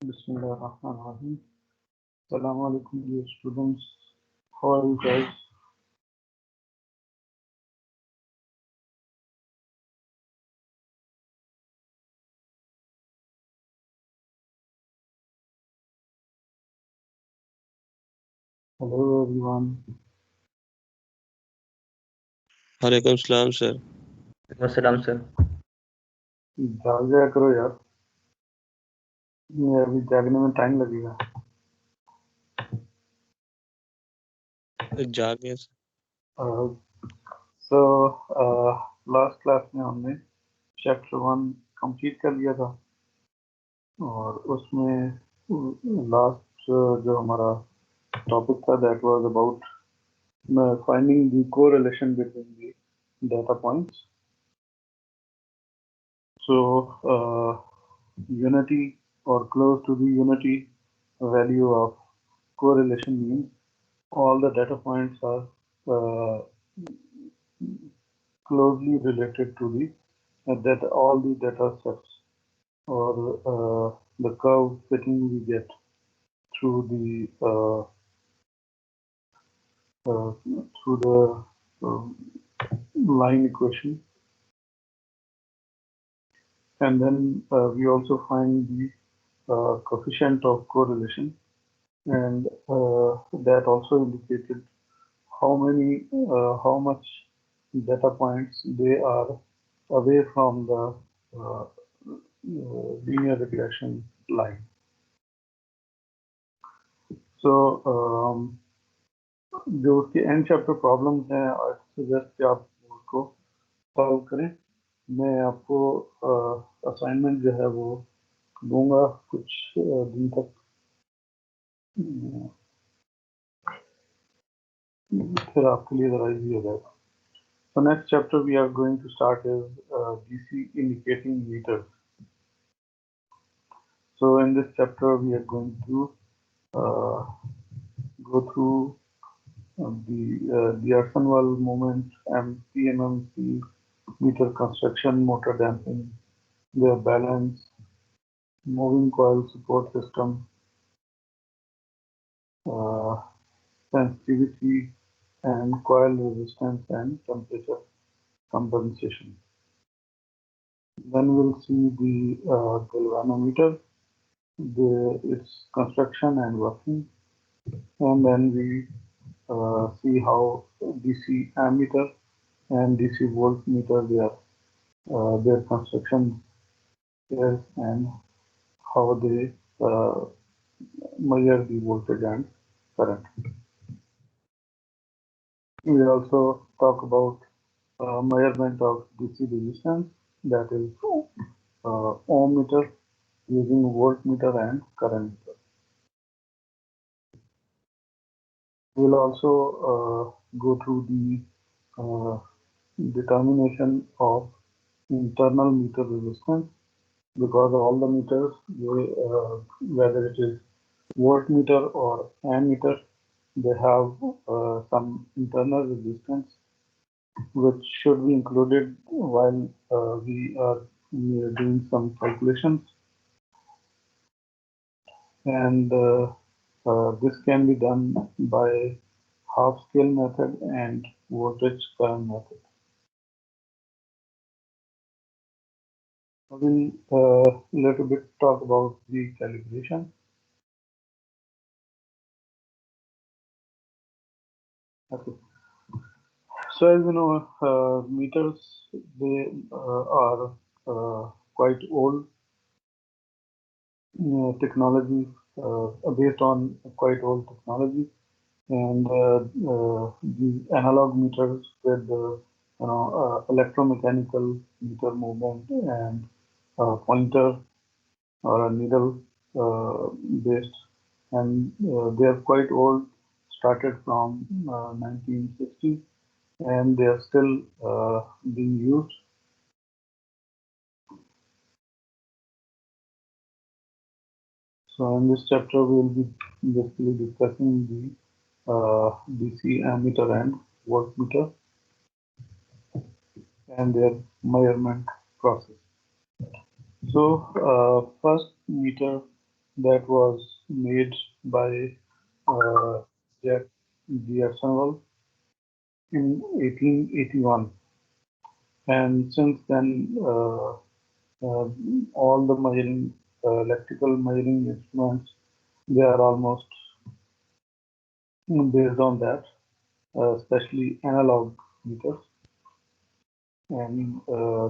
Bismillahirrahmanirrahim. Assalamu alaikum, dear students. How are you guys? Hello everyone. वालेकुम सलाम sir. वसलाम sir. जाग जाया करो यार, ये अभी जागने में टाइम लगेगा। जाग गए सर। सो लास्ट क्लास में हमने चैप्टर 1 कंप्लीट कर लिया था और उसमें लास्ट जो हमारा टॉपिक था that was about finding the correlation between the data points. So unity or close to the unity value of correlation means all the data points are closely related to the that all the data sets or the curve fitting we get through the line equation, and then we also find the coefficient of correlation, and that also indicated how much data points they are away from the linear regression line. So जो उसके and chapter problems हैं, I suggest कि आप उसको solve करें. मैं आपको assignment जो है वो दूंगा कुछ दिन तक, फिर आपके लिए ज़रा इजी हो जाएगा. So next chapter we are going to start is DC indicating meters. So in this chapter we are going to go through the Arsenwall moment, PMMC, meter construction, motor damping, their balance, moving coil support system, sensitivity, and coil resistance and temperature compensation. Then we'll see the galvanometer, its construction and working, and then we see how DC ammeter and DC voltmeter their construction is and how they measure the voltage and current. We also talk about measurement of DC resistance, that is ohm meter using voltmeter and current meter. We'll also go through the determination of internal meter resistance, because all the meters, whether it is voltmeter or ammeter, they have some internal resistance which should be included while we are doing some calculations, and this can be done by half scale method and voltage current method. We'll little bit talk about the calibration. Okay. So as you know, meters, they are quite old technology, based on quite old technology, and the analog meters with the electromechanical meter movement and pointer or a needle based, and they are quite old, started from 1960, and they are still being used. So in this chapter we will be basically discussing the DC ammeter and voltmeter and their measurement process. So first meter that was made by Jack Gersonwald in 1881. And since then, all the measuring, electrical measuring instruments, they are almost based on that, especially analog meters. And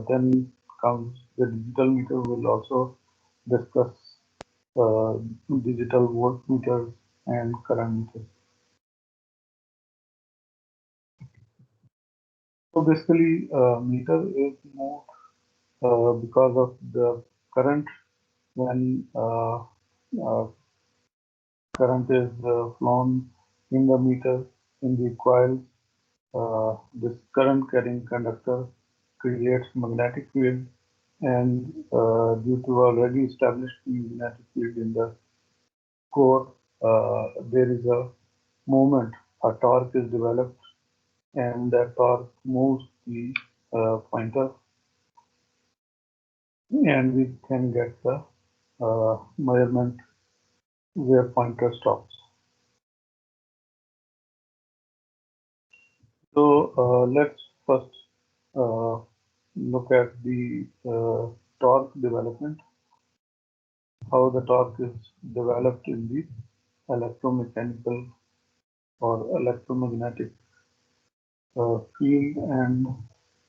then comes the digital meter. We'll also discuss uh, digital voltmeters and current meters. So basically, meter is moved because of the current when current is flown in the meter in the coil. This current carrying conductor creates magnetic field, and due to already established magnetic field in the core, there is a moment, a torque is developed, and that torque moves the pointer, and we can get the measurement where pointer stops. So let's first uh, look at the torque development, how the torque is developed in the electromechanical or electromagnetic field and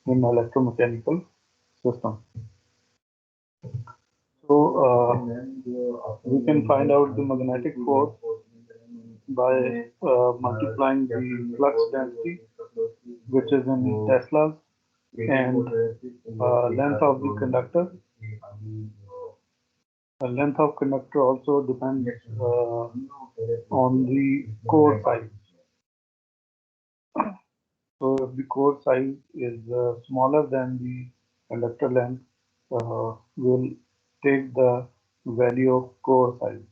in electromechanical system. So we can find out the magnetic force by multiplying the flux density, which is in Teslas, and length of the conductor. The length of conductor also depends on the core size. So if the core size is smaller than the conductor length, we'll take the value of core size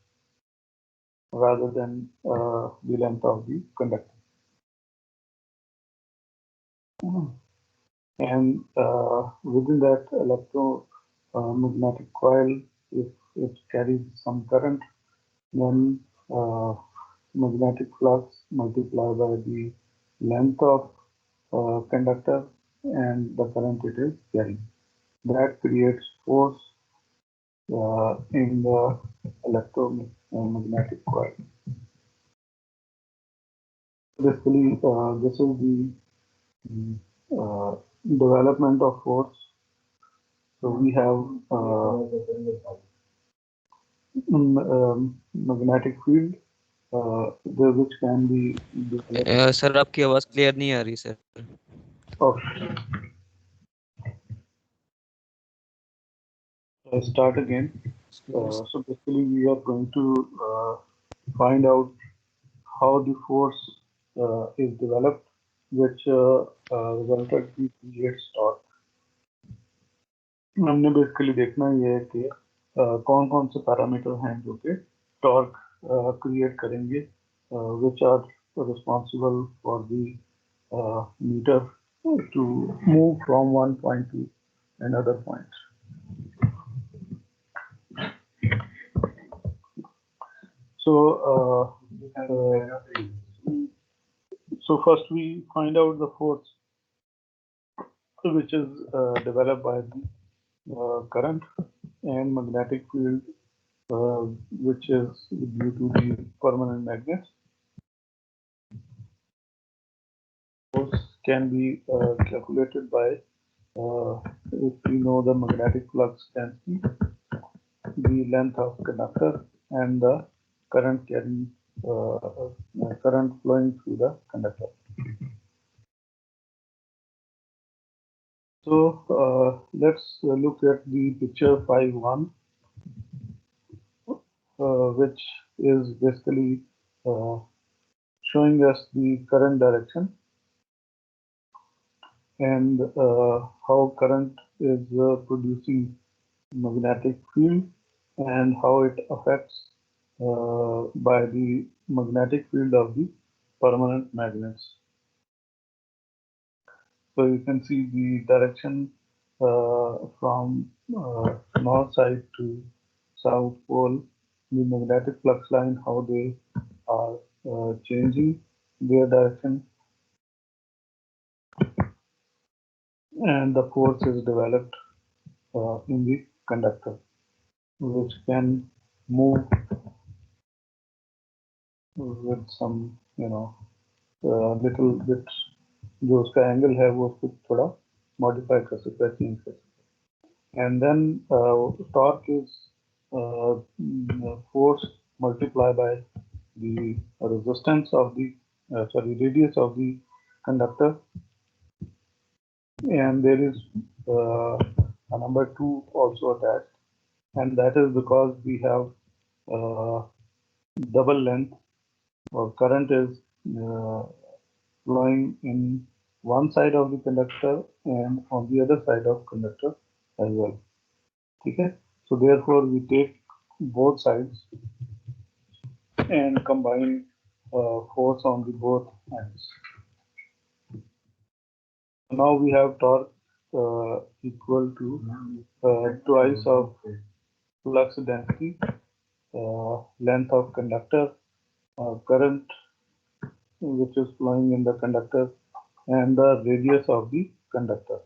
rather than the length of the conductor. And within that electromagnetic coil, if it carries some current, then magnetic flux multiplied by the length of conductor and the current it is carrying. That creates force in the electromagnetic coil. Basically, this is the development of force. So we have magnetic field which can be developed. Sir आपकी आवाज clear नहीं आ रही sir. Okay, let's start again. So basically, we are going to find out how the force is developed, which resulted in creates torque. हमने basically देखना ये है कि कौन कौन से पैरामीटर हैं जो कि टॉर्क क्रिएट करेंगे, which are responsible for the meter to move from one point to another point. So so first we find out the force which is developed by the current and magnetic field which is due to the permanent magnets. Force can be calculated by if we know the magnetic flux density, the length of conductor, and the current carrying current flowing through the conductor. So let's look at the picture 5.1, which is basically showing us the current direction and how current is producing magnetic field and how it affects by the magnetic field of the permanent magnets. So you can see the direction from north side to south pole the magnetic flux line, how they are changing their direction, and the force is developed in the conductor, which can move with some, little bit जो उसका angle है वो उसको थोड़ा modify कर सकता है, change कर सकता है. And then torque is force multiplied by the resistance of the radius of the conductor, and there is a number 2 also attached, and that is because we have double length, or current is flowing in one side of the conductor and on the other side of conductor as well. Okay, so therefore we take both sides and combine force on the both ends. Now we have torque equal to twice of flux density, length of conductor, current which is flowing in the conductor, and the radius of the conductor.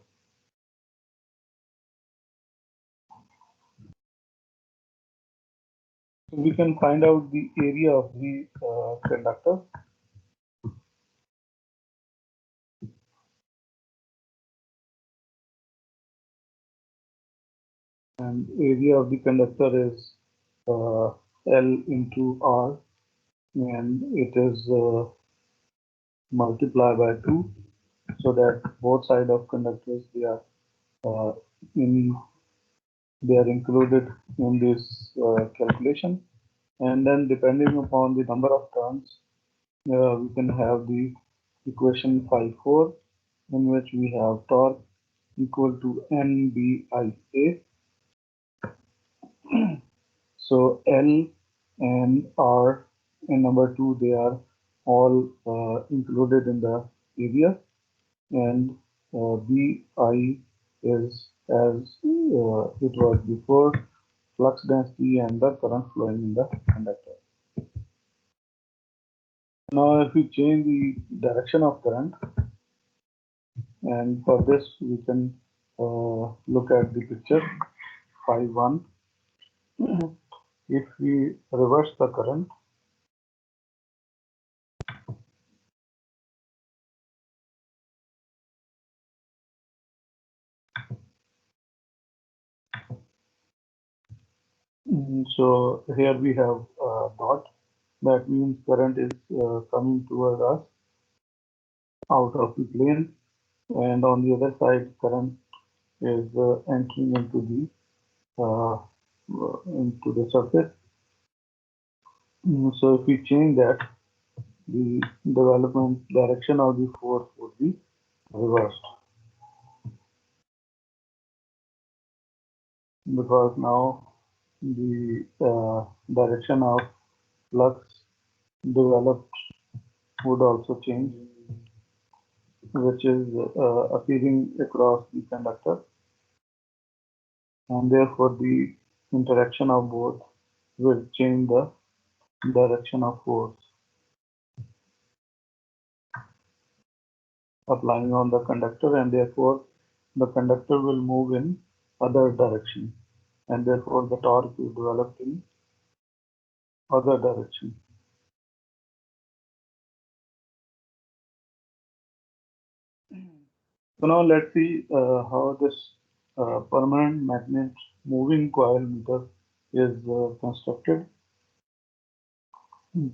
So we can find out the area of the conductor. And area of the conductor is L into R, and it is multiplied by 2, so that both sides of conductors uh, they are included in this calculation. And then depending upon the number of turns, we can have the equation 5.4, in which we have torque equal to NBIA. So L and R and number 2, they are all included in the area, and BI is as it was before, flux density and the current flowing in the conductor. Now if we change the direction of current, and for this we can look at the picture 5.1. If we reverse the current, so here we have a dot, that means current is coming toward us out of the plane, and on the other side current is entering into the surface. So if we change that, the development direction of the force would be reversed, because now the direction of flux developed would also change, which is appearing across the conductor, and therefore the interaction of both will change the direction of force applying on the conductor, and therefore the conductor will move in other direction, and therefore the torque is developed in other direction. So now let's see how this permanent magnet moving coil meter is constructed.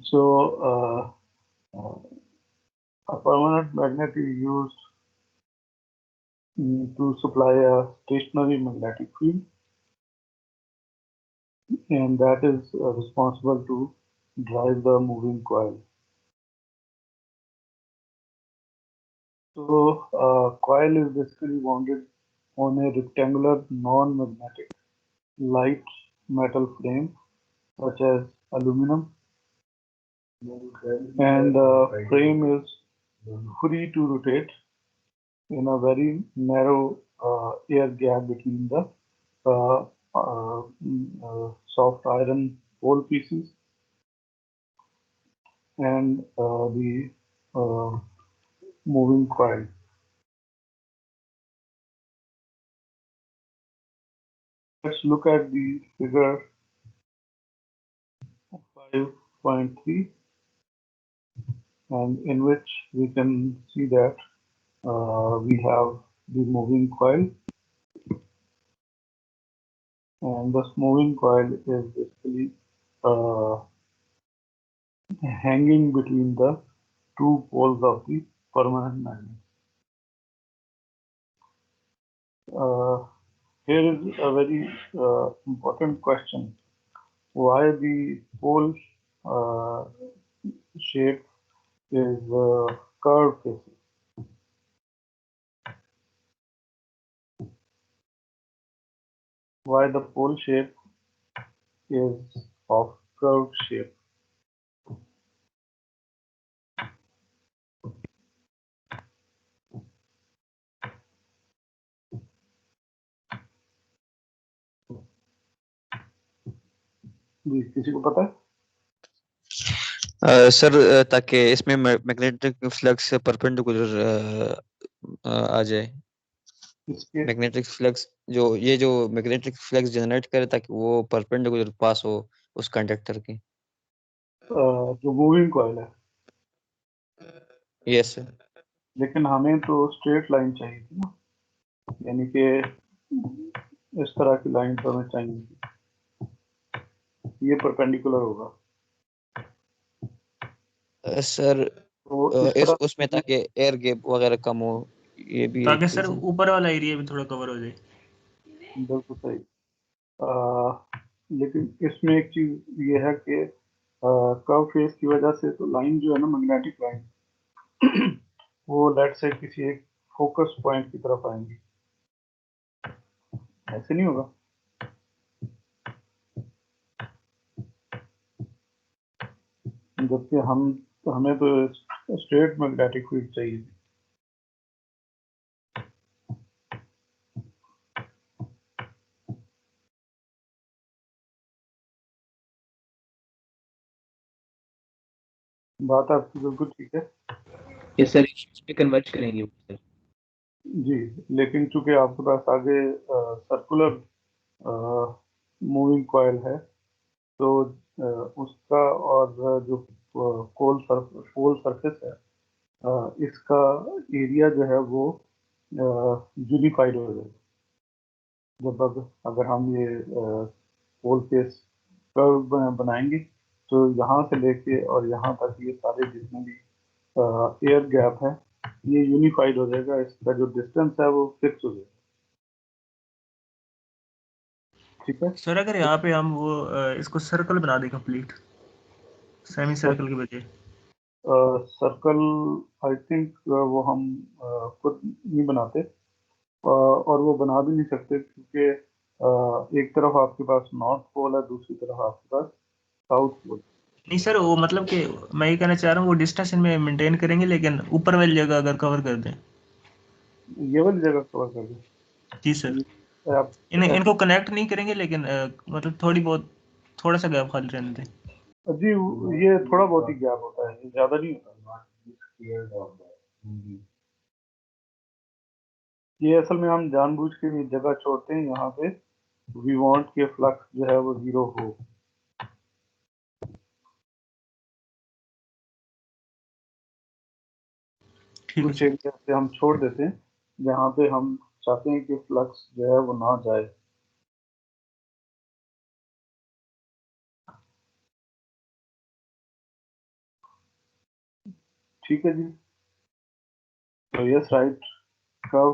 So a permanent magnet is used to supply a stationary magnetic field, and that is responsible to drive the moving coil. So coil is basically wounded on a rectangular non-magnetic light metal frame such as aluminum, and the frame is free to rotate in a very narrow air gap between the soft iron pole pieces and the moving coil. Let's look at the figure 5.3, and in which we can see that we have the moving coil, and this moving coil is basically hanging between the two poles of the permanent magnet. Here is a very important question: why the pole shape is curved faces? Why the pole shape is of curved shape? जी, किसी को पता है? Sir ताकि इसमें magnetic flux perpendicular आ जाए। इसके magnetic flux जो magnetic flux generate करे ताकि वो परपेंडिकुलर पास हो उस कंडक्टर की। जो मूविंग कॉइल है, यस सर। लेकिन हमें तो स्ट्रेट लाइन चाहिए थी ना, यानी कि इस तरह की लाइन तो हमें चाहिए थी, ये परपेंडिकुलर होगा। सर तो इस इस तरह उसमें ताकि एयर गैप वगैरह कम हो, ये भी ताकि एक सर चीज है। ऊपर वाला एरिया भी थोड़ा कवर हो जाए। बिल्कुल सही। लेकिन इसमें एक चीज ये है कि कर्व फेस की वजह से तो लाइन जो है ना, मैग्नेटिक लाइन, वो लेट से किसी एक फोकस पॉइंट की तरफ आएंगी, ऐसे नहीं होगा। जबकि हमें तो स्ट्रेट मैग्नेटिक फील्ड चाहिए थी। बात आपकी बिल्कुल ठीक है ये सर इसमें कन्वर्ज करेंगे सर। जी, लेकिन चूंकि आपके पास आगे सर्कुलर मूविंग कॉइल है, तो उसका और जो पोल सरफेस है, इसका एरिया जो है वो यूनिफाइड हो जाएगा। जब अगर हम ये पोल फेस कर्व बनाएंगे, तो यहाँ से लेके और यहाँ तक ये सारे जितने भी एयर गैप है, ये यूनिफाइड हो जाएगा। इसका जो डिस्टेंस है वो फिक्स हो जाएगा। ठीक है सर अगर यहाँ पे हम वो इसको सर्कल बना दें कंप्लीट, सेमी सर्कल के बजाय। सर्कल आई थिंक वो हम खुद नहीं बनाते, और वो बना भी नहीं सकते, क्योंकि एक तरफ आपके पास नॉर्थ पोल है, दूसरी तरफ आपके पास साउथ पोल। नहीं सर, वो मतलब कि मैं ये कहना चाह रहा हूँ वो डिस्टेंस इनमें मेंटेन करेंगे, लेकिन ऊपर वाली जगह अगर कवर कर दें। ये वाली जगह कवर कर दें। जी सर, आप इनको कनेक्ट नहीं करेंगे, लेकिन मतलब थोड़ा सा गैप खाली रहने दें। जी, ये थोड़ा बहुत ही गैप होता है, ये ज्यादा नहीं होता। ये असल में हम जानबूझ के ये जगह छोड़ते हैं यहाँ पे, वी वांट के फ्लक्स जो है वो जीरो हो। ठीक है कुछ सर। एरिया से हम छोड़ देते हैं जहाँ पे हम चाहते हैं कि फ्लक्स जो है वो ना जाए। ठीक है जी। तो yes right, curve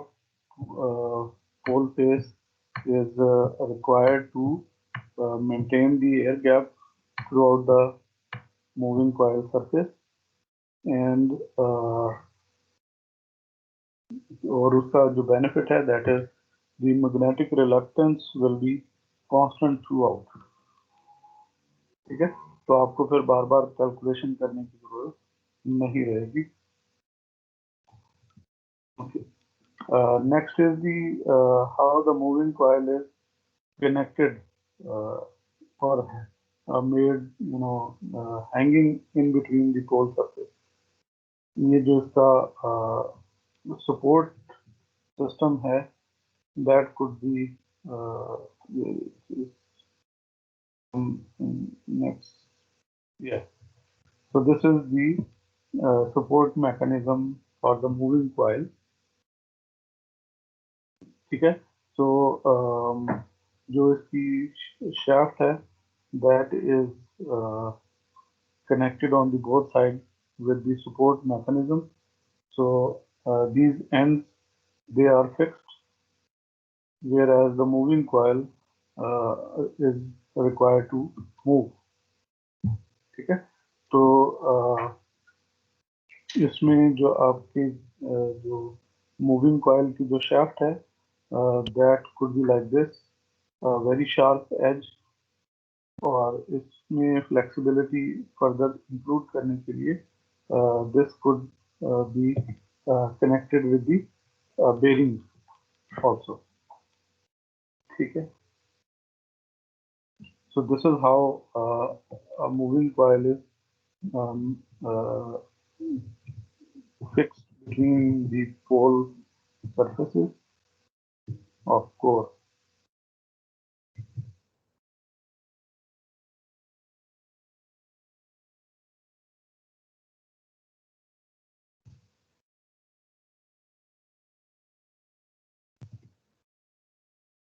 pole face is required to maintain the air gap throughout the moving coil surface, and और उसका जो बेनिफिट है, that is the magnetic reluctance will be constant throughout। ठीक है, तो आपको फिर बार बार कैलकुलेशन करने की जरूरत नहीं रहेगी। Next is the how the moving coil is connected or made hanging in between the pole surface. ये जो इसका support system है, that could be next. Yeah. So this is the support mechanism for the moving coil. ठीक है. So जो इसकी shaft है, that is connected on the both sides with the support mechanism. So these ends, they are fixed, whereas the moving coil is required to move. ठीक है. तो इसमें जो आपकी जो moving coil की जो shaft है, that could be like this, very sharp edge, और इसमें flexibility further improve करने के लिए this could be connected with the bearing also. ठीक है. So this is how a moving coil is fixed between the pole surfaces of core.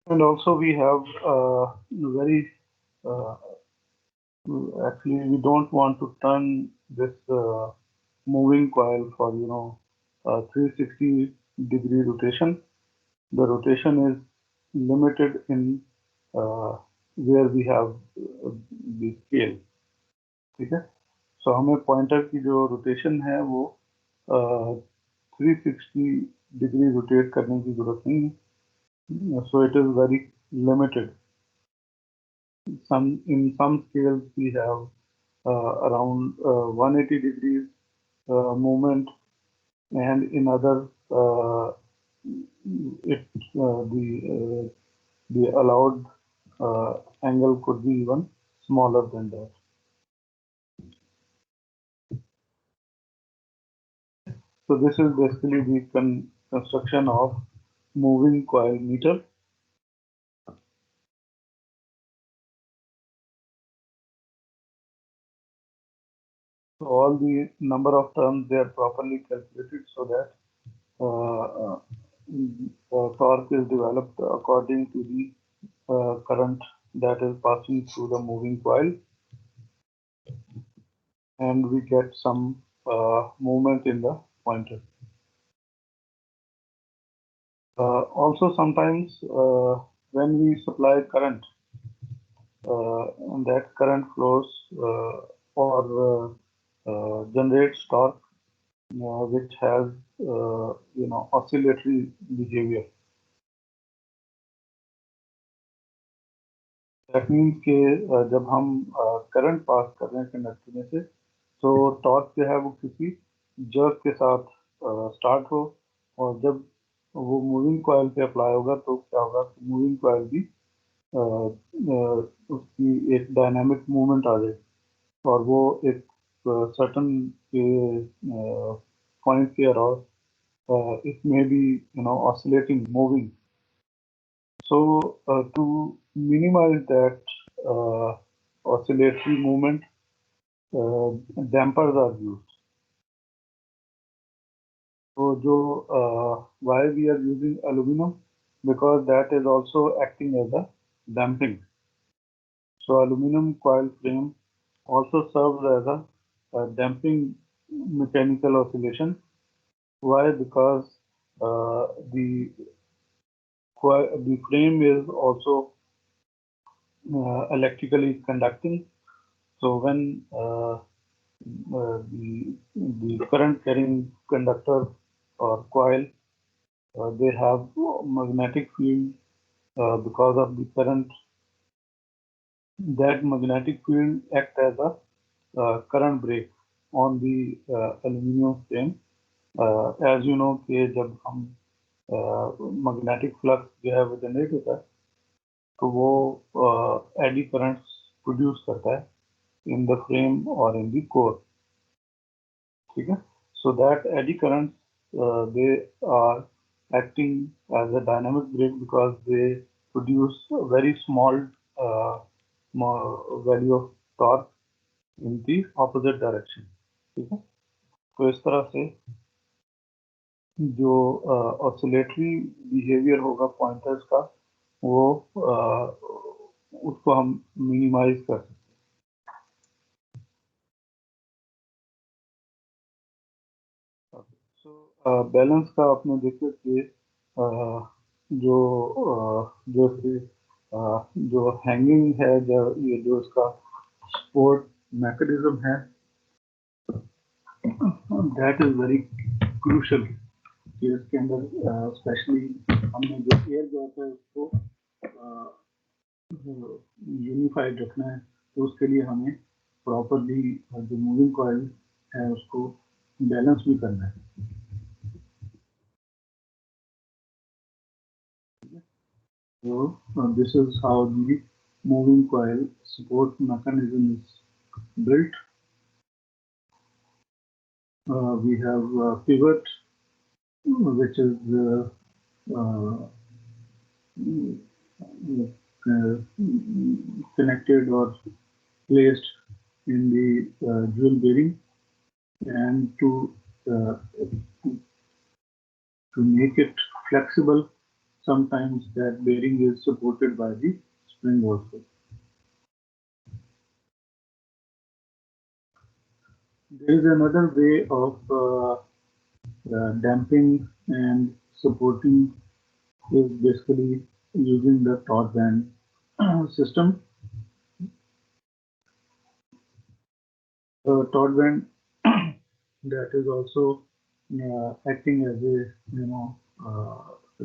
And also we have very actually we don't want to turn this moving coil for 360-degree rotation. The rotation is limited in where we have the scale. ठीक है. So हमें pointer की जो rotation है वो 360 degree rotate करने की जरूरत नहीं है. So it is very limited. In some scales we have around 180 degrees movement, and in other the allowed angle could be even smaller than that. So this is basically the construction of moving coil meter. So all the number of terms, they are properly calculated so that torque is developed according to the current that is passing through the moving coil, and we get some movement in the pointer. Also sometimes when we supply current, and that current flows or generates torque which has oscillatory behavior. That means कि जब हम current pass कर रहे हैं conductor में से, तो torque जो है वो किसी जर्क के साथ स्टार्ट हो, और जब वो मूविंग कॉइल पे अप्लाई होगा तो क्या होगा, मूविंग कॉइल भी उसकी एक डायनामिक मूवमेंट आ जाए, और वो एक सर्टन पॉइंट के around it may be oscillating, moving. So to minimize that oscillatory movement, dampers are used. So why we are using aluminum? Because that is also acting as a damping. So aluminum coil frame also serves as a damping mechanical oscillation. Why? Because the frame is also electrically conducting. So when the current carrying conductor or coil, they have magnetic field because of the current. That magnetic field acts as a current brake on the aluminum frame. As you know कि जब हम magnetic flux जो है वो generate होता है, तो वो एडी करंट्स प्रोड्यूस करता है इन द फ्रेम और इन द कोर, ठीक है। So that eddy current they are acting as a dynamic brake because they produce a very small value of torque in the opposite direction, ठीक है। तो इस तरह से जो ऑसिलेटरी बिहेवियर होगा पॉइंटर्स का वो उसको हम मिनिमाइज कर सकते हैं। बैलेंस का आपने देखा कि जो हैंगिंग है, ये जो इसका सपोर्ट मैकेनिज्म है, दैट इज वेरी क्रूशल कि इसके अंदर स्पेशली हमने जो एयर गैप है उसको यूनिफाइड रखना है, तो उसके लिए हमें प्रॉपरली जो मूविंग कॉइल है उसको बैलेंस भी करना है। So this is how the moving coil support mechanism is built. We have a pivot, which is connected or placed in the jewel bearing, and to make it flexible, sometimes that bearing is supported by the spring also. There is another way of damping and supporting is basically using the torque band system. The torque band that is also acting as a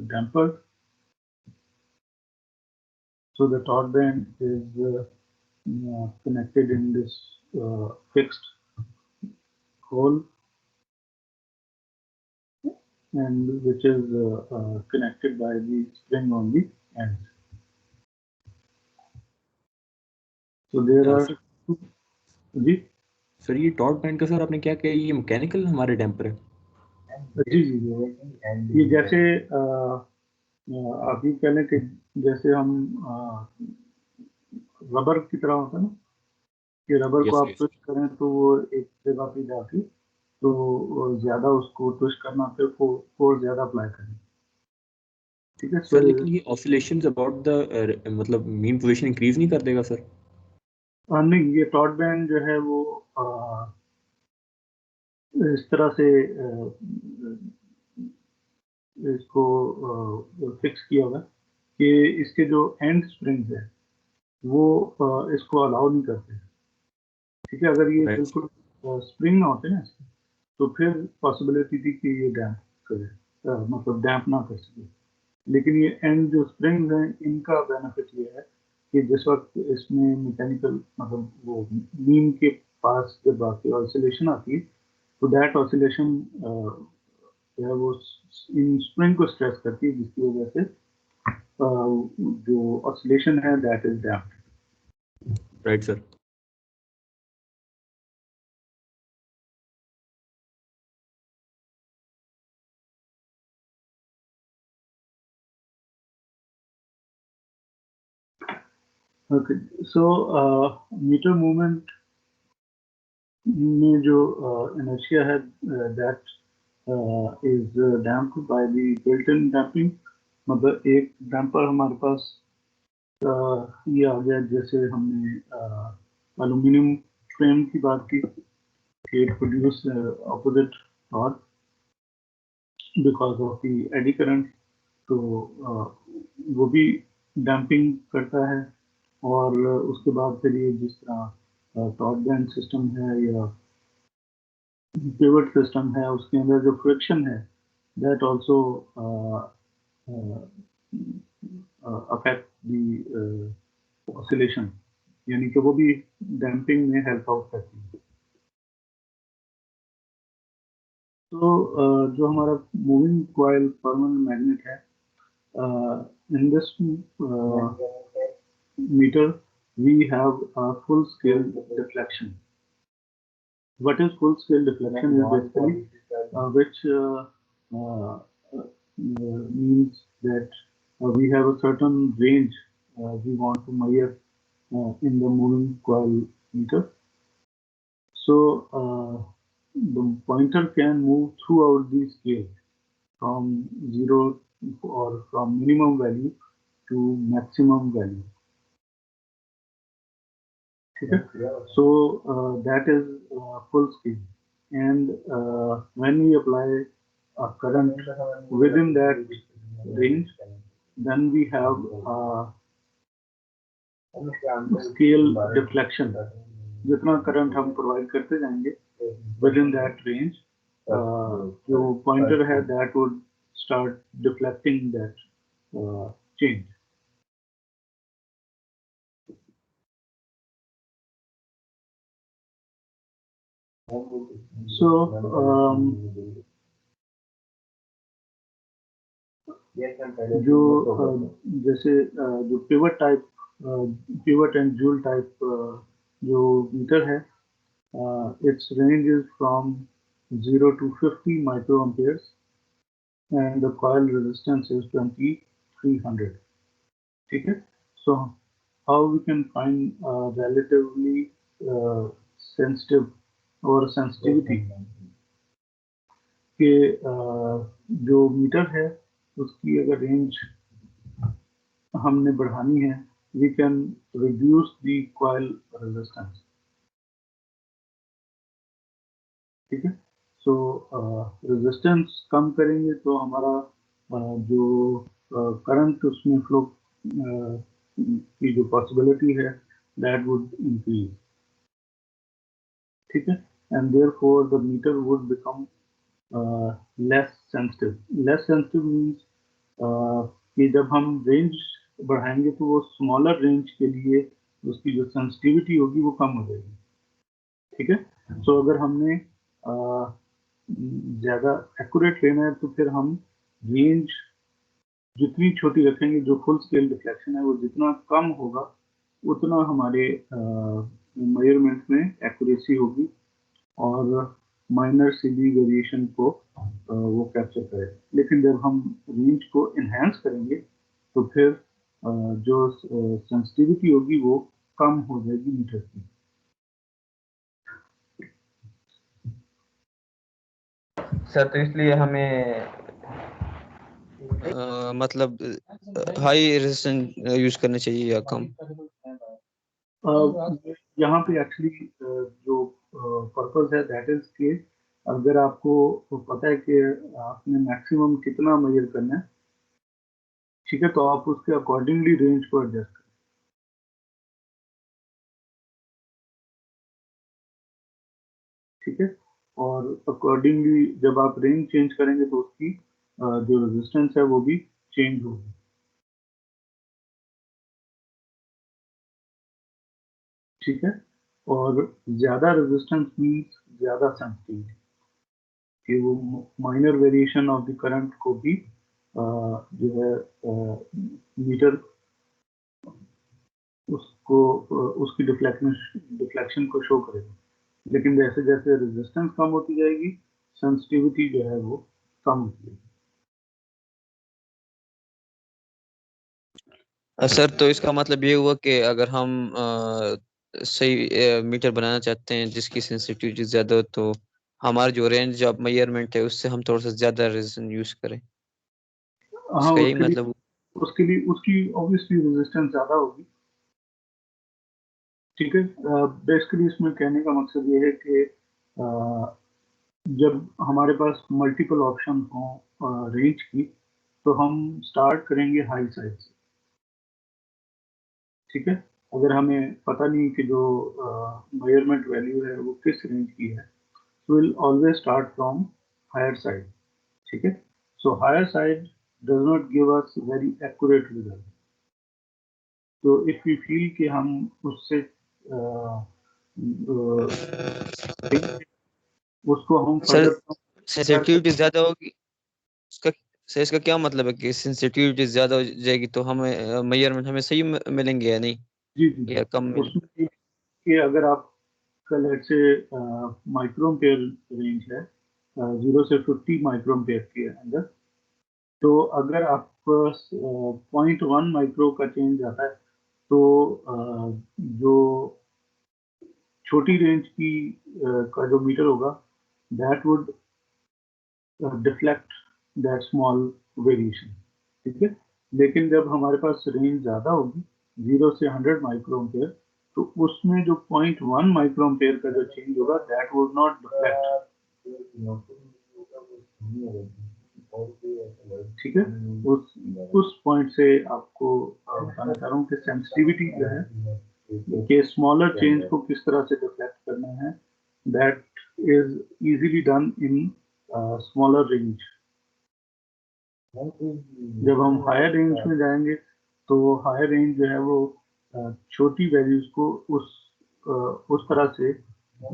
damper. So the torque band is connected in this fixed hole, and which is connected by the spring on the end. So there are जी sir ये torque band का sir आपने क्या किया, ये mechanical हमारे damper है? जी ये जैसे आप ये कह लें कि जैसे हम रबर की तरह होता है ना, कि रबर को आप ट्विस्ट करें तो वो एक जगह पे जाती, तो ज्यादा उसको ट्विस्ट करना फिर फोर्स ज्यादा अप्लाई करें, ठीक है सर। लेकिन ये ऑसिलेशंस अबाउट द मतलब मीन पोजीशन इंक्रीज नहीं कर देगा सर? नहीं, ये टॉर्क बैंड जो है वो इस तरह से इसको फिक्स किया होगा कि इसके जो एंड स्प्रिंग्स है वो इसको अलाउ नहीं करते, ठीक है। अगर ये बिल्कुल स्प्रिंग ना होते ना इसके, तो फिर पॉसिबिलिटी थी कि ये डैम्प करे, मतलब डैम्प ना कर सके। लेकिन ये एंड जो स्प्रिंग्स हैं इनका बेनिफिट ये है कि जिस वक्त इसमें मैकेनिकल मतलब वो बीम के पास जब आती ऑसिलेशन आती है, तो दैट ऑसिलेशन जो है वो इन स्प्रिंग को स्ट्रेस करती है, जिसकी वजह से जो ऑसिलेशन है that is damped. Right sir. Okay, so meter movement में जो inertia है that is damped by the built-in damping, मतलब एक डैम्पर हमारे पास ये आ गया, जैसे हमने एल्यूमिनियम फ्रेम की बात की कि it produce opposite torque because of the eddy current, तो वो भी डैम्पिंग करता है। और उसके बाद फिर ये जिस तरह टॉर्क बैंड सिस्टम है या पिवट सिस्टम है, उसके अंदर जो फ्रिक्शन है that also affect the oscillation, यानी कि वो भी डैम्पिंग में हेल्प आउट करती है। तो जो हमारा मूविंग कॉइल परमानेंट मैग्नेट है, in this meter we have a full scale deflection. What is full scale deflection is basically which means that we have a certain range we want to measure in the moving coil meter. So the pointer can move throughout the scale from 0 or from minimum value to maximum value. Okay? So that is full scale, and when we apply a current within that range, then we have scale deflection. जितना current हम provide करते जाएंगे within that range, जो pointer है that would start deflecting that change. So जो जैसे जो pivot and joule type जो मीटर है, its range is from 0 to 50 microamperes and the coil resistance is 2300. ठीक है? So how we can find relatively sensitive or sensitivity कि जो metre है उसकी अगर रेंज हमने बढ़ानी है, we can reduce the coil resistance. ठीक है? So resistance कम करेंगे तो हमारा जो करंट उसमें फ्लो की जो पॉसिबिलिटी है that would increase. ठीक है? And therefore the meter would become less sensitive. Less sensitive means कि जब हम रेंज बढ़ाएंगे तो वो स्मॉलर रेंज के लिए उसकी जो सेंसिटिविटी होगी वो कम हो जाएगी. ठीक है? सो अगर हमने ज़्यादा एक्यूरेट लेना है तो फिर हम रेंज जितनी छोटी रखेंगे, जो फुल स्केल डिफ्लेक्शन है वो जितना कम होगा उतना हमारे मेजरमेंट में एक्यूरेसी होगी और माइनर सीधी वेरिएशन को वो कैप्चर करेगा. लेकिन जब हम रेंज को इन्हेंस करेंगे तो फिर जो सेंसिटिविटी होगी वो कम हो जाएगी मीटर की. सर तो इसलिए हमें मतलब हाई रेजिस्टेंस यूज करना चाहिए या कम? यहाँ पे एक्चुअली जो पर्पस है दैट इज कि अगर आपको पता है कि आपने मैक्सिमम कितना मेजर करना है, ठीक है, तो आप उसके अकॉर्डिंगली रेंज को एडजस्ट करें. ठीक है? और अकॉर्डिंगली जब आप रेंज चेंज करेंगे तो उसकी जो रेजिस्टेंस है वो भी चेंज होगी. ठीक है? और ज्यादा रेजिस्टेंस मीन्स ज्यादा सेंसिटिविटी कि वो minor variation of the current को भी जो है मीटर उसको उसकी डिफ्लेक्शन को शो करेगा. लेकिन जैसे जैसे रेजिस्टेंस कम होती जाएगी सेंसिटिविटी जो है वो कम होती जाएगी. सर तो इसका मतलब ये हुआ कि अगर हम सही मीटर बनाना चाहते हैं जिसकी सेंसिटिविटी ज्यादा हो तो हमारा जो रेंज ऑफ मेजरमेंट है उससे हम थोड़ा सा ज्यादा रेजिस्टेंस यूज करें. हाँ, इसका यही मतलब उसके लिए उसकी ऑब्वियसली रेजिस्टेंस ज्यादा होगी. ठीक है? बेसिकली इसमें कहने का मकसद ये है कि जब हमारे पास मल्टीपल ऑप्शन हो रेंज की तो हम स्टार्ट करेंगे हाई साइड से. ठीक है? अगर हमें पता नहीं कि जो मेजरमेंट वैल्यू है वो किस रेंज की है, so we'll always start from higher side. ठीक है? So higher side does not give us very accurate result. So if we feel कि हम उससे उसको हम सर सेंसिटिविटी ज्यादा होगी उसका. सर इसका क्या मतलब है कि सेंसिटिविटी ज्यादा हो जाएगी तो हमें मेजरमेंट हमें सही मिलेंगे या नहीं? जी जी या कम में? उसमें कि अगर आप लेट्स से माइक्रोएम्पेयर रेंज है 0 से 50 माइक्रोएम्पेयर के अंदर, तो अगर आप 0.1 माइक्रो का चेंज आता है तो जो छोटी रेंज की का जो मीटर होगा that would deflect that small variation, ठीक है। लेकिन जब हमारे पास रेंज ज़्यादा होगी 0 से 100 माइक्रोएम्पेयर, तो उसमें जो 0.1 माइक्रोएम्पेयर का जो चेंज होगा दैट वुड नॉट डिफ्लेक्ट, ठीक है। उस पॉइंट से आपको बताना चाह रहा हूँ कि सेंसिटिविटी जो है कि स्मॉलर चेंज को किस तरह से डिफ्लेक्ट करना है, that is easily done in smaller range. जब हम हायर रेंज में जाएंगे तो हायर रेंज जो है वो छोटी वैल्यूज को उस तरह से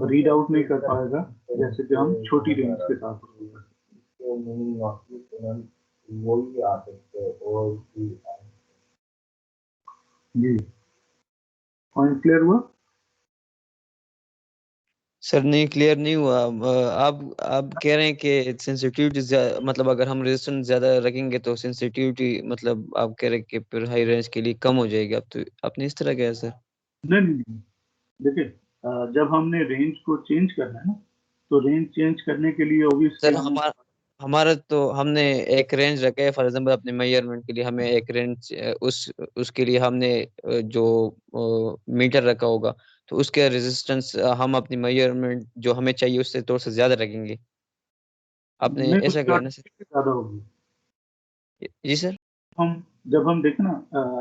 रीड आउट नहीं कर पाएगा जैसे कि हम छोटी रेंज के साथ जी। पॉइंट क्लियर हुआ? सर नहीं, क्लियर नहीं हुआ। आप कह रहे हैं कि सेंसिटिविटी मतलब अगर हम रेजिस्टेंस ज्यादा रखेंगे तो सेंसिटिविटी मतलब आप कह रहे हैं कि फिर हाई रेंज के लिए कम हो जाएगी। आप तो आपने इस तरह कहा सर? नहीं, देखिए जब हमने रेंज को चेंज करना है ना, तो रेंज चेंज करने के लिए सर ऑब्वियसली हमारा तो हमने एक रेंज रखा है, फॉर एग्जांपल अपने मेजरमेंट के लिए हमें एक रेंज उसके लिए हमने जो मीटर रखा होगा तो उसके रेजिस्टेंस हम अपनी मेजरमेंट जो हमें चाहिए उससे थोड़ा सा ज्यादा रखेंगे। आपने नहीं, ऐसा उसकी कहा ना सर? आउटपुट ज्यादा होगी। जी सर। जब हम देखें ना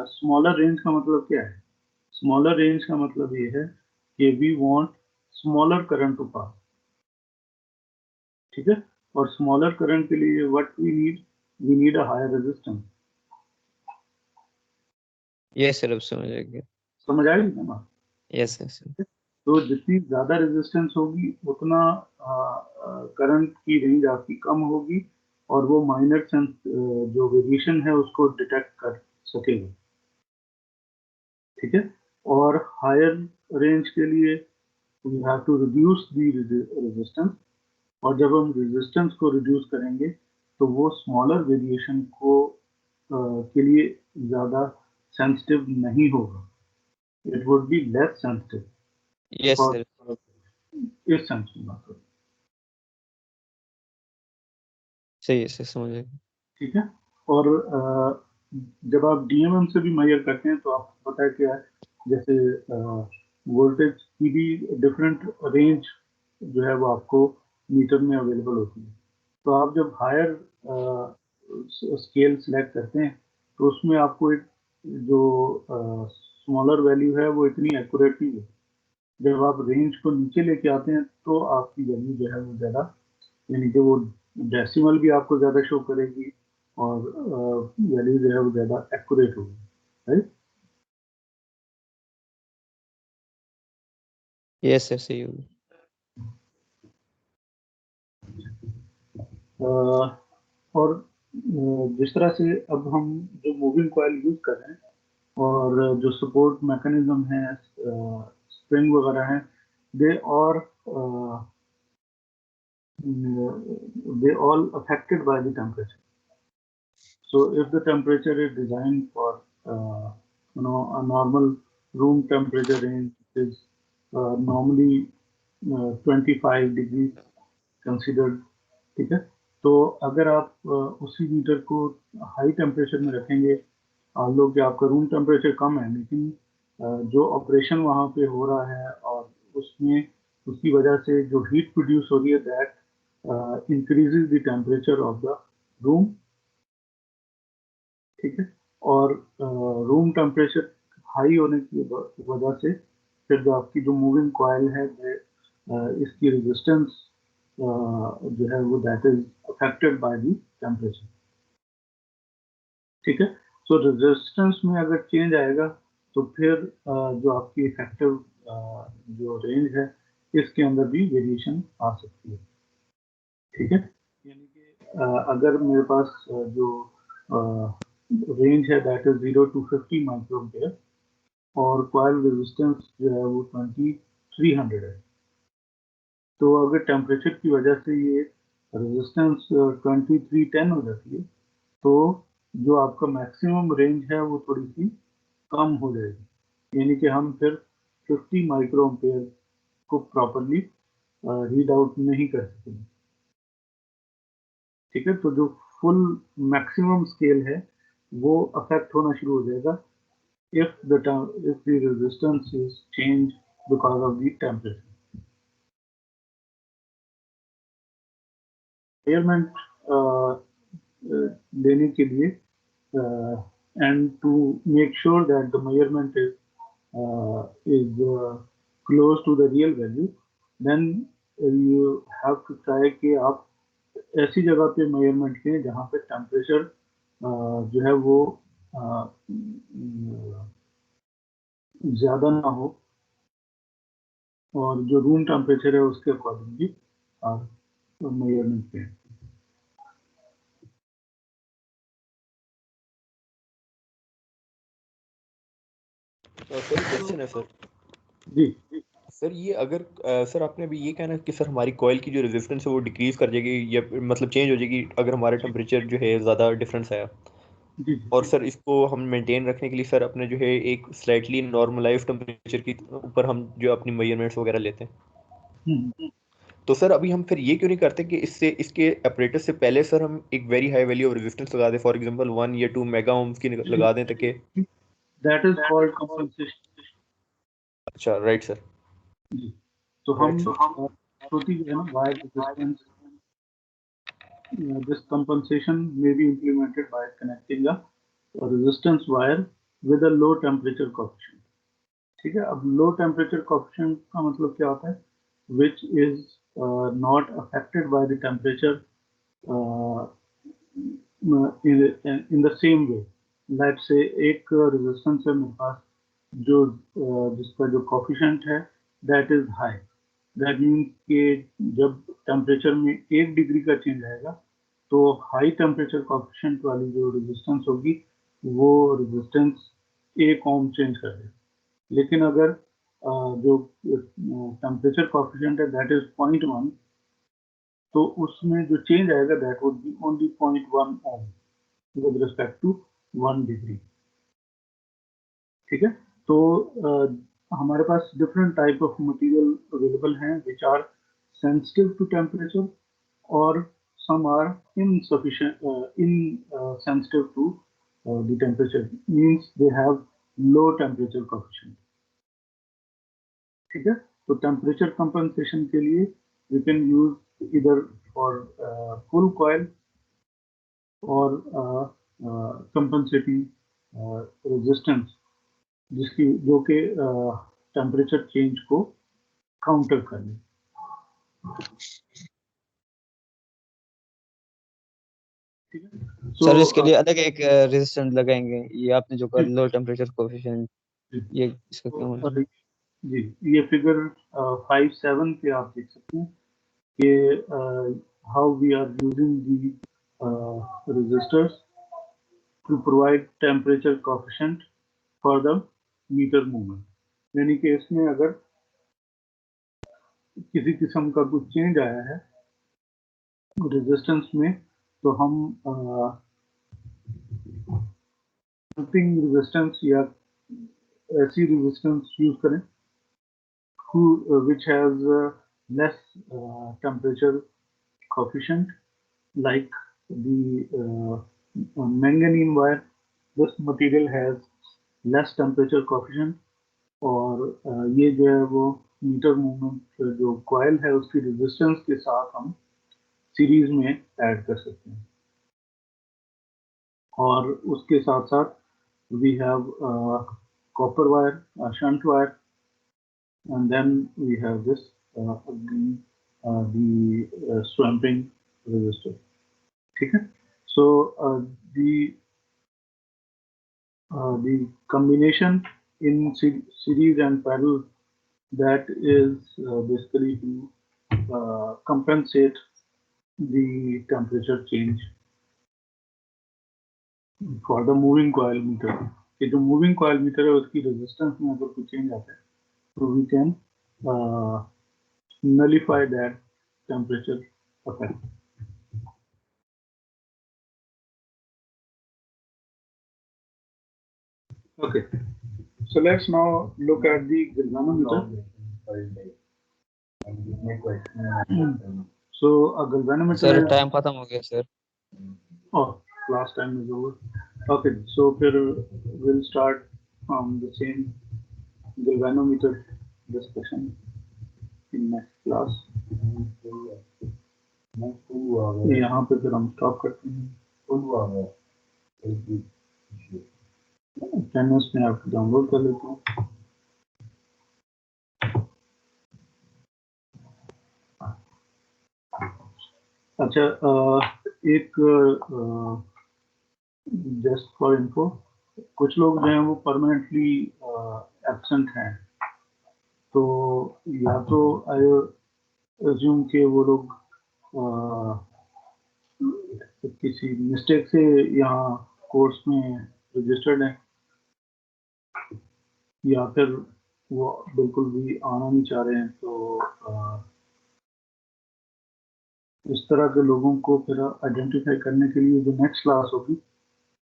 स्मॉलर रेंज का मतलब क्या है? स्मॉलर रेंज का मतलब ये है कि we want smaller current to pass, ठीक है। और स्मॉलर करंट के लिए what we need a higher resistance. Yes sir, अब समझ आ गया। समझ आई ना बात? Yes sir. तो जितनी ज्यादा रेजिस्टेंस होगी उतना करंट की रेंज आपकी कम होगी और वो माइनर सेंस जो वेरिएशन है उसको डिटेक्ट कर सकेगा, ठीक है। और हायर रेंज के लिए we have to reduce the resistance, और जब हम रेजिस्टेंस को रिड्यूस करेंगे तो वो स्मॉलर वेरिएशन को के लिए ज़्यादा सेंसिटिव नहीं होगा, it would be less sensitive yes because sir. इस सेंस में बात करें, सही है सर, समझ आ गया। ठीक है। और जब आप डीएमएम से भी मेजर करते हैं तो आपको पता है क्या है, जैसे वोल्टेज की भी डिफरेंट रेंज जो है वो आपको मीटर में अवेलेबल होती है। तो आप जब हायर स्केल सेलेक्ट करते हैं तो उसमें आपको एक जो स्मॉलर वैल्यू है वो इतनी एक्यूरेट नहीं है। जब आप रेंज को नीचे लेके आते हैं तो आपकी वैल्यू जो है वो ज़्यादा, यानी कि वो डेसिमल भी आपको ज़्यादा शो करेगी और वैल्यू जो है वो ज़्यादा एक्यूरेट होगी, राइट। यस सर, सही होगी। और जिस तरह से अब हम जो मूविंग कॉइल यूज कर रहे हैं और जो सपोर्ट मैकेनिज्म है स्प्रिंग वगैरह हैं, दे और they all affected by the temperature. So if the temperature is designed for a normal room temperature range is normally 25 degrees considered, ठीक है। तो अगर आप उसी मीटर को हाई टेम्परेचर में रखेंगे, मान लो कि आपका रूम टेम्परेचर कम है लेकिन जो ऑपरेशन वहाँ पे हो रहा है और उसमें उसकी वजह से जो हीट प्रोड्यूस हो रही है that increases the temperature of the room, ठीक है। और रूम टेम्परेचर हाई होने की वजह से फिर जो आपकी जो मूविंग कॉइल है इसकी रेजिस्टेंस जो है वो that is affected by the temperature, ठीक है। सो रेजिस्टेंस में अगर चेंज आएगा तो फिर जो आपकी इफेक्टिव जो रेंज है इसके अंदर भी वेरिएशन आ सकती है, ठीक है। यानी कि अगर मेरे पास जो रेंज है दैट इज 0 to 50 माइक्रोएम्पेयर, और कॉइल रेजिस्टेंस जो है वो 2300 है। तो अगर टेम्परेचर की वजह से ये रेजिस्टेंस 2310 हो जाती है तो जो आपका मैक्सिमम रेंज है वो थोड़ी सी कम हो जाएगी, यानी कि हम फिर 50 माइक्रो एम्पेयर को प्रॉपरली रीड आउट नहीं कर सकेंगे। ठीक है, तो जो फुल मैक्सिमम स्केल है वो अफेक्ट होना शुरू हो जाएगा if the resistance is changed because of the temperature. Measurement लेने के लिए and to make sure that the measurement is close to the real value, then you have to try कि आप ऐसी जगह पे measurement लें जहाँ पे temperature जो है वो ज़्यादा ना हो और जो रूम टेम्परेचर है उसके अकॉर्डिंगली आप मेजरमेंट करें। सर क्वेश्चन है सर। जी सर ये अगर सर आपने अभी ये कहना कि सर हमारी कॉइल की जो रेजिस्टेंस है वो डिक्रीज कर जाएगी या मतलब चेंज हो जाएगी अगर हमारा टेम्परेचर जो है ज़्यादा डिफरेंस आया, जी और सर इसको हम मेंटेन रखने के लिए सर अपने जो है एक स्लाइटली नॉर्मलाइज टेम्परेचर के ऊपर हम जो अपनी मेजरमेंट्स वगैरह लेते हैं, हम्म, तो सर अभी हम फिर ये क्यों नहीं करते कि इससे इसके ऑपरेटस से पहले सर हम एक very high value of resistance लगा दें, फॉर एग्जांपल 1 या 2 मेगा ओम्स की लगा दें ताकि। That is called compensation. अच्छा राइट सर। जी, तो राइट हम सर। छोटी जो है ना wire resistance, this compensation may be implemented by connecting a resistance wire with a low temperature coefficient. ठीक है, अब लो टेम्परेचर कोएफिशिएंट का मतलब क्या होता है, which is not affected by the temperature in the same way. Let's say एक resistance है मेरे पास जो जिसका जो कोएफिशिएंट है that is high. That means कि जब टेम्परेचर में 1 डिग्री का चेंज आएगा तो हाई टेम्परेचर कोएफिशिएंट वाली जो रेजिस्टेंस होगी वो रेजिस्टेंस 1 ओम चेंज कर देगी। लेकिन अगर जो टेम्परेचर कोएफिशिएंट है दैट इज 0.1, तो उसमें जो चेंज आएगा that would be only 0.1 ohm with respect to 1 degree. ठीक है, तो हमारे पास different type of material available हैं which are sensitive to temperature और some are insensitive to the temperature, means they have low temperature coefficient. ठीक है, तो टेम्परेचर कंपनसेशन के लिए यू कैन यूज इधर फॉर फुल कॉइल और कंपनसेटिंग रेजिस्टेंस जिसकी जो कि टेम्परेचर चेंज को काउंटर कर ले। ठीक है, सर इसके लिए अलग एक रेजिस्टेंस लगाएंगे, ये आपने जो कहा लो टेम्परेचर कोएफिशिएंट, ये इसका क्या मतलब? जी, ये फिगर 5.7 पे आप देख सकते हैं कि how we are using the resistors to provide temperature coefficient for the meter movement. यानी कि इसमें अगर किसी किस्म का कुछ चेंज आया है रेजिस्टेंस में तो हम डंपिंग रेजिस्टेंस या ऐसी रेजिस्टेंस यूज करें which has less temperature coefficient, like the manganese wire. This material has less temperature coefficient और ये जो है वो मीटर मूवमेंट जो कॉइल है उसकी रेजिस्टेंस के साथ हम सीरीज में ऐड कर सकते हैं। और उसके साथ साथ we have copper wire, shunt wire, and then we have this the swamping resistor. ठीक है, so the combination in series and parallel, that is basically to compensate the temperature change for the moving coil meter. कि जो moving coil metre है उसकी resistance में अगर कुछ change आता है तो we can nullify that temperature effect. Okay, so let's now look at the galvanometer. So a galvanometer. Sir time खत्म हो गया sir. Oh, last time is over. Okay, so we'll start from the same galvanometer discussion in next class. यहाँ पे फिर हम stop करते हैं. Canvas में आप डाउनलोड कर लेते हैं. अच्छा, एक जस्ट फॉर इन्फो, कुछ लोग जो हैं वो परमानेंटली एब्सेंट हैं, तो या तो आई अज्यूम कि वो लोग किसी मिस्टेक से यहाँ कोर्स में रजिस्टर्ड हैं, या फिर वो बिल्कुल भी आना नहीं चाह रहे हैं. तो इस तरह के लोगों को फिर आइडेंटिफाई करने के लिए जो नेक्स्ट क्लास होगी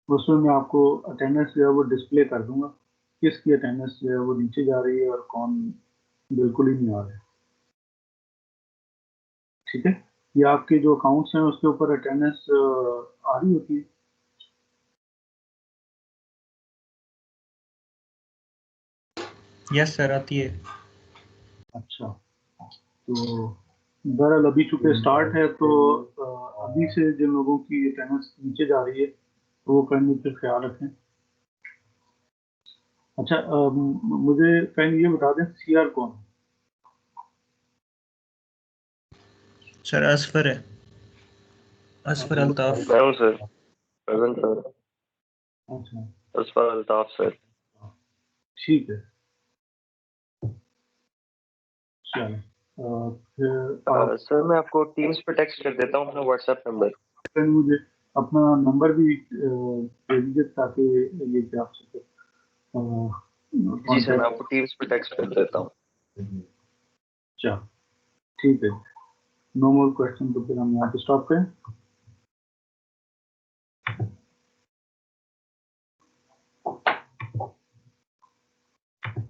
उसमें मैं आपको अटेंडेंस जो है वो डिस्प्ले कर दूंगा, किसकी अटेंडेंस जो है वो नीचे जा रही है और कौन बिल्कुल ही नहीं आ रहा है. ठीक है, ये आपके जो अकाउंट्स हैं उसके ऊपर अटेंडेंस आ रही होती है. यस सर, आती है. अच्छा, तो बहरहाल अभी चूंकि स्टार्ट है तो अभी से जिन लोगों की अटेंडेंस नीचे जा रही है तो वो करने पर ख्याल रखें. अच्छा, मुझे कहीं ये बता दें सीआर कौन है? सर असफर है, Asfar Altaf. Sir present sir. अच्छा, असफर अल्ताफ सर. ठीक है. चलो, फिर आप सर मैं आपको टीम्स पे टेक्स्ट कर देता हूँ अपना व्हाट्सएप नंबर. मुझे अपना नंबर भी दे दीजिए ताकि ये क्या आप सके. जी सर, मैं आपको टीम्स पे टेक्स्ट कर देता हूँ. अच्छा, ठीक है. नो मोर क्वेश्चन, तो फिर हम यहाँ पे स्टॉप करें.